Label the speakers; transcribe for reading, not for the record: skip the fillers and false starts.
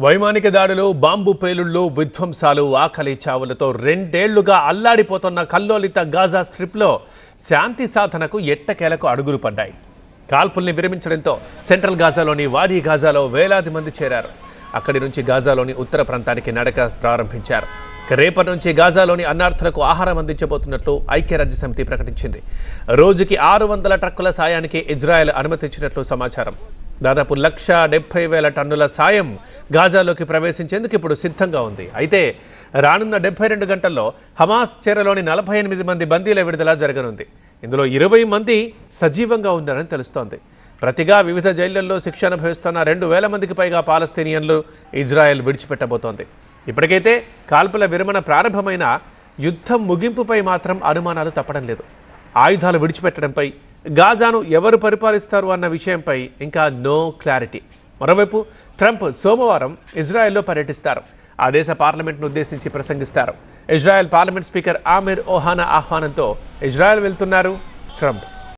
Speaker 1: వైమానిక దాడులు, బాంబు పేలుళ్లు, విధ్వంసాలు, ఆకలి చావులతో రెండేళ్లుగా అల్లాడిపోతున్న కల్లోలిత గాజా స్ట్రిప్లో శాంతి సాధనకు ఎట్టకేలకు అడుగులు పడ్డాయి. కాల్పుల్ని విరమించడంతో సెంట్రల్ గాజాలోని వాడీ గాజాలో వేలాది మంది చేరారు. అక్కడి నుంచి గాజాలోని ఉత్తర ప్రాంతానికి నడక ప్రారంభించారు. రేపటి నుంచి గాజాలోని అన్నార్థులకు ఆహారం అందించబోతున్నట్లు ఐక్యరాజ్యసమితి ప్రకటించింది. రోజుకి 600 ట్రక్కుల సాయానికి ఇజ్రాయెల్ అనుమతించినట్లు సమాచారం. దాదాపు 1,70,000 టన్నుల సాయం గాజాలోకి ప్రవేశించేందుకు ఇప్పుడు సిద్ధంగా ఉంది. అయితే రానున్న 72 గంటల్లో హమాస్ చెరలోని 48 మంది బందీల విడుదల జరగనుంది. ఇందులో 20 మంది సజీవంగా ఉన్నారని తెలుస్తోంది. ప్రతిగా వివిధ జైళ్లలో శిక్ష అనుభవిస్తున్న 2,000 మందికి పైగా పాలస్తీనియన్లు ఇజ్రాయెల్ విడిచిపెట్టబోతోంది. ఇప్పటికైతే కాల్పుల విరమణ ప్రారంభమైన యుద్ధం ముగింపుపై మాత్రం అనుమానాలు తప్పడం లేదు. ఆయుధాలు విడిచిపెట్టడంపై, గాజాను ఎవరు పరిపాలిస్తారు అన్న విషయంపై ఇంకా నో క్లారిటీ. మరోవైపు ట్రంప్ సోమవారం ఇజ్రాయెల్లో పర్యటిస్తారు. ఆ దేశ పార్లమెంట్ను ఉద్దేశించి ప్రసంగిస్తారు. Israel parliament speaker Amir Ohana ఆహ్వానంతో ఇజ్రాయెల్ వెళ్తున్నారు ట్రంప్.